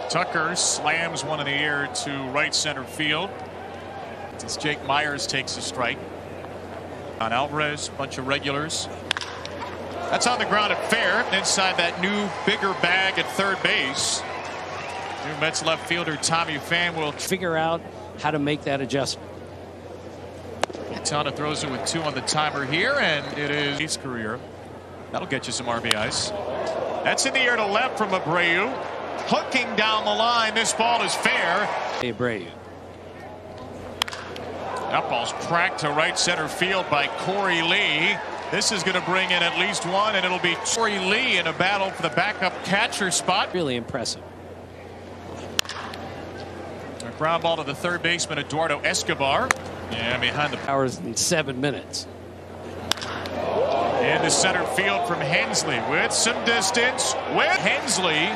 Tucker slams one in the air to right center field as Jake Myers takes a strike. On Alvarez, bunch of regulars. That's on the ground at fair. Inside that new bigger bag at third base. New Mets left fielder Tommy Pham will figure out how to make that adjustment. Quintana throws it with 2 on the timer here, and it is his career. That'll get you some RBIs. That's in the air to left from Abreu. Hooking down the line. This ball is fair. Abreu. That ball's cracked to right center field by Corey Lee. This is going to bring in at least one, and it'll be Corey Lee in a battle for the backup catcher spot. Really impressive. A ground ball to the third baseman, Eduardo Escobar. And behind the hours in 7 minutes. Into center field from Hensley with some distance. With Hensley,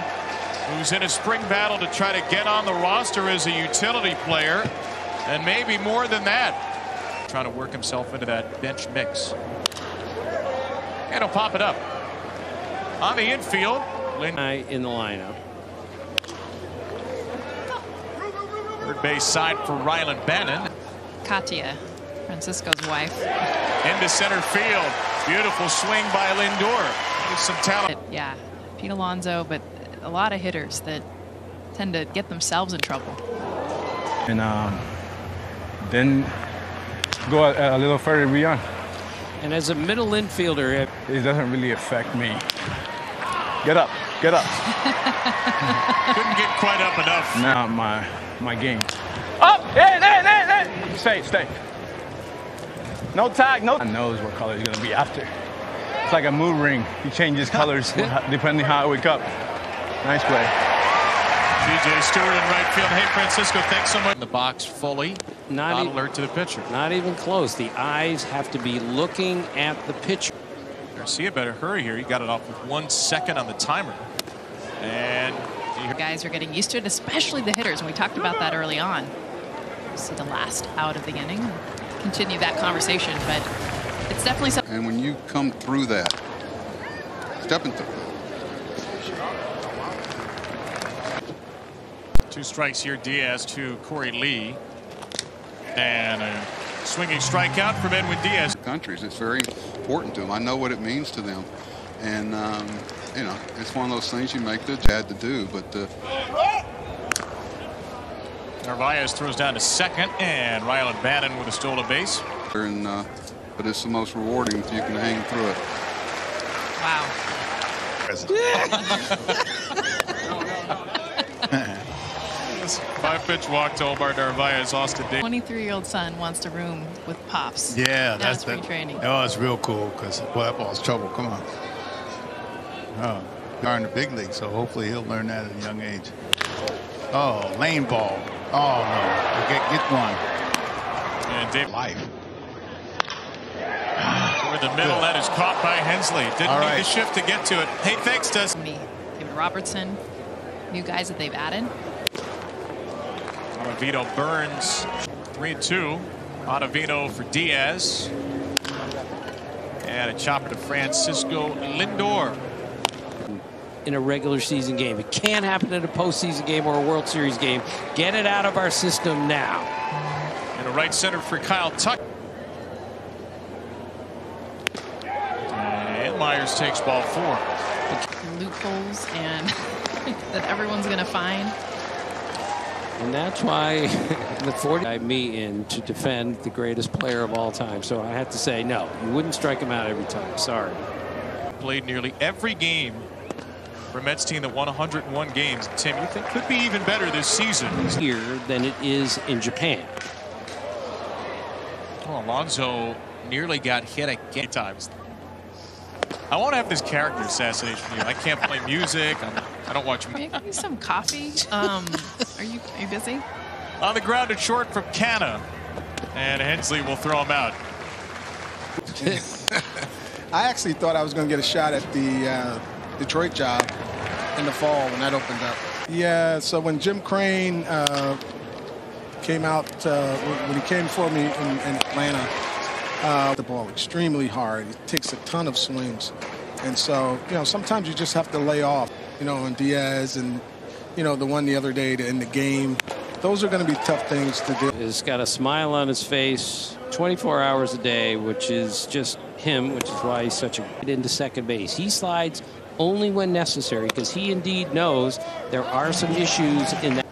who's in a spring battle to try to get on the roster as a utility player. And maybe more than that. Trying to work himself into that bench mix. And he'll pop it up. On the infield. In the lineup. Third base side for Rylan Bannon. Katia, Francisco's wife. Into center field. Beautiful swing by Lindor. With some talent. Yeah, Pete Alonso, but a lot of hitters that tend to get themselves in trouble. And then go a little further beyond. And as a middle infielder, it doesn't really affect me. Get up, get up. Couldn't get quite up enough. Not my game. Up, hey. Stay. No tag, no. I knows what color he's gonna be after. It's like a mood ring. He changes colors depending how I wake up. Nice play. T.J. Stewart in right field. Hey, Francisco, thanks so much. In the box fully. Not alert to the pitcher. Not even close. The eyes have to be looking at the pitcher. Garcia better hurry here. He got it off with 1 second on the timer. And guys are getting used to it, especially the hitters. And we talked about that early on. See the last out of the inning. Continue that conversation, but it's definitely something. And when you come through that, stepping through. 2 strikes here. Diaz to Corey Lee. And a swinging strikeout from Edwin Diaz. Countries, it's very important to them. I know what it means to them. And, you know, it's one of those things you make the had to do. But Narvaez throws down to second, and Rylan Bannon with a stolen base. And, but it's the most rewarding if you can hang through it. Wow. 5-pitch walk to Omar Narvaez, Austin Davis. 23-year-old son wants to room with Pops. Yeah, that's spring training. Oh, it's real cool because that ball's trouble. Come on. Oh, they're in the big league, so hopefully he'll learn that at a young age. Oh, lane ball. Oh no, get one. And Dave Life. Over the middle, that is caught by Hensley. Didn't need the shift to get to it. Hey, thanks, Dustin. David Robertson, new guys that they've added. Ottavino Burns, 3-2. Ottavino for Diaz. And a chopper to Francisco Lindor. In a regular season game. It can't happen in a postseason game or a World Series game. Get it out of our system now. And a right center for Kyle Tucker. And Myers takes ball 4. Loopholes and that everyone's going to find. And that's why the 40 got me in to defend the greatest player of all time. So I have to say, no, you wouldn't strike him out every time. Sorry. Played nearly every game for a Mets team that won 101 games. Tim, you think could be even better this season? Here than it is in Japan. Well, Alonso nearly got hit again times. I won't have this character assassination here. I can't play music. I don't watch. Make me some coffee. Are you busy? On the ground at short from Canna, and Hensley will throw him out. I actually thought I was going to get a shot at the Detroit job in the fall when that opened up. Yeah, so when Jim Crane came out, when he came for me in Atlanta, the ball extremely hard. It takes a ton of swings. And so, you know, sometimes you just have to lay off, you know, on Diaz and you know, the one the other day to end the game. Those are going to be tough things to do. He's got a smile on his face 24 hours a day, which is just him, which is why he's such a good into second base. He slides only when necessary because he indeed knows there are some issues in that.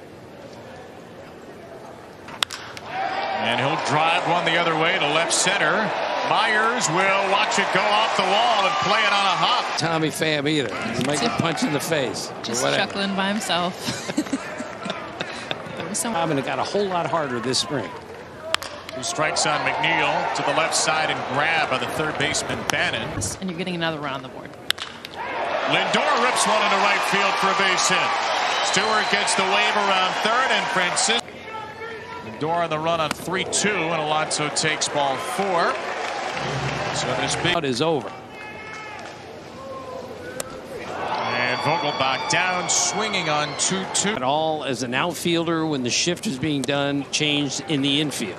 And he'll drive one the other way to left center. Myers will watch it go off the wall and play it on a hop. Tommy Pham either. He might get punched in the face. Just chuckling by himself. I mean, it got a whole lot harder this spring. Who strikes on McNeil to the left side and grab by the third baseman Bannon. And you're getting another run on the board. Lindor rips one into right field for a base hit. Stewart gets the wave around third, and Francisco. Lindor on the run on 3-2, and Alonso takes ball 4. So this big out is over. And Vogelbach down, swinging on 2-2. At all as an outfielder when the shift is being done, changed in the infield.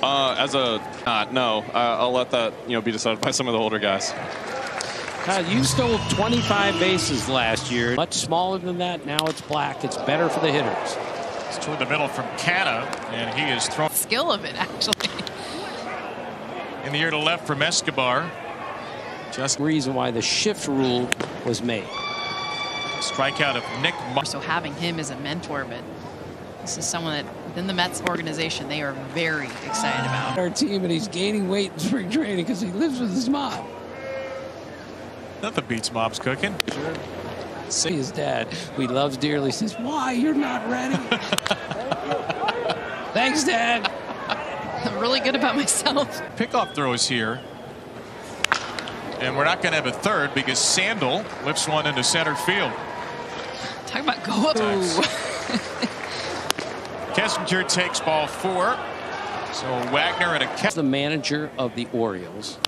No, I'll let that be decided by some of the older guys. You stole 25 bases last year. Much smaller than that. Now it's black. It's better for the hitters. It's toward the middle from Canna, and he is thrown. Skill of it, actually. In the air to left from Escobar. Just the reason why the shift rule was made. Strikeout of Nick. So having him as a mentor, but this is someone that within the Mets organization they are very excited about. Our team, and he's gaining weight in spring training because he lives with his mom. Nothing beats mom's cooking. Sure. See his dad, who he loves dearly, says, "Why you're not ready?" Thanks, Dad. I'm really good about myself. Pickoff throws here. And we're not going to have a third because Sandel lifts one into center field. Talk about go up. Kessinger takes ball 4. So Wagner and a the manager of the Orioles.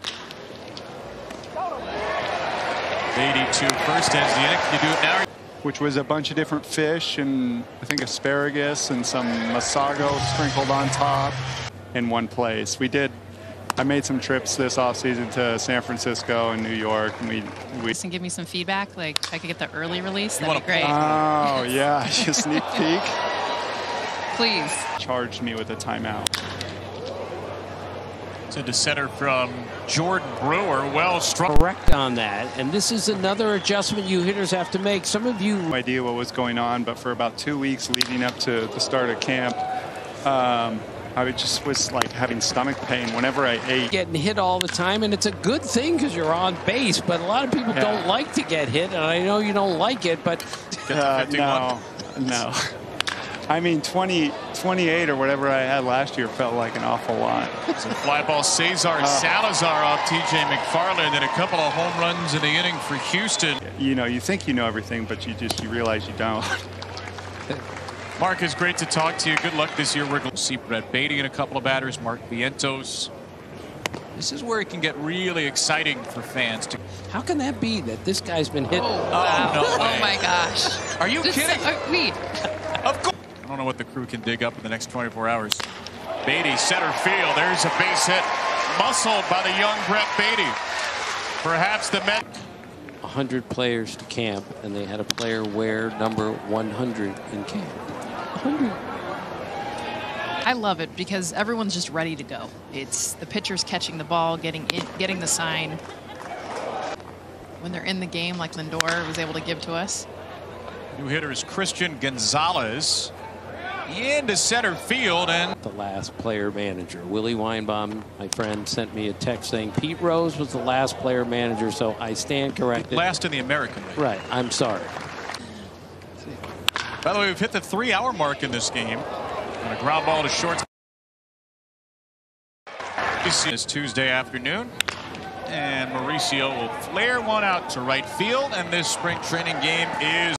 82 first ends the inning. Can you do it now? Which was a bunch of different fish and I think asparagus and some masago sprinkled on top in one place. I made some trips this offseason to San Francisco and New York, and we and give me some feedback. Like if I could get the early release, that'd be great. Oh yeah, just sneak peek. Please. Charged me with a timeout. To center from Jordan Brewer. Well struck. Correct on that, and this is another adjustment you hitters have to make. Some of you no idea what was going on, but for about 2 weeks leading up to the start of camp, I just was like having stomach pain whenever I ate. Getting hit all the time, and it's a good thing because you're on base, but a lot of people don't like to get hit, and I know you don't like it, but no. I mean, 28 or whatever I had last year felt like an awful lot. So fly ball, Cesar Salazar off T.J. McFarland, and a couple of home runs in the inning for Houston. You think you know everything, but you realize you don't. Mark, it's great to talk to you. Good luck this year. We're going to see Brett Beatty and a couple of batters. Mark Vientos. This is where it can get really exciting for fans. How can that be that this guy's been hit? Oh, wow. No way. Oh my gosh. Are you kidding? Wait. Of course. I don't know what the crew can dig up in the next 24 hours. Beatty, center field. There's a base hit. Muscled by the young Brett Beatty. Perhaps the Mets. 100 players to camp, and they had a player wear number 100 in camp. 100. I love it because everyone's just ready to go. It's the pitchers catching the ball, getting the sign. When they're in the game, like Lindor was able to give to us. New hitter is Christian Gonzalez into center field, and the last player manager. Willie Weinbaum, my friend, sent me a text saying Pete Rose was the last player manager, so I stand corrected. Last in the American League. Right. I'm sorry. By the way, we've hit the 3-hour mark in this game. And a ground ball to short. This Tuesday afternoon. And Mauricio will flare one out to right field, and this spring training game is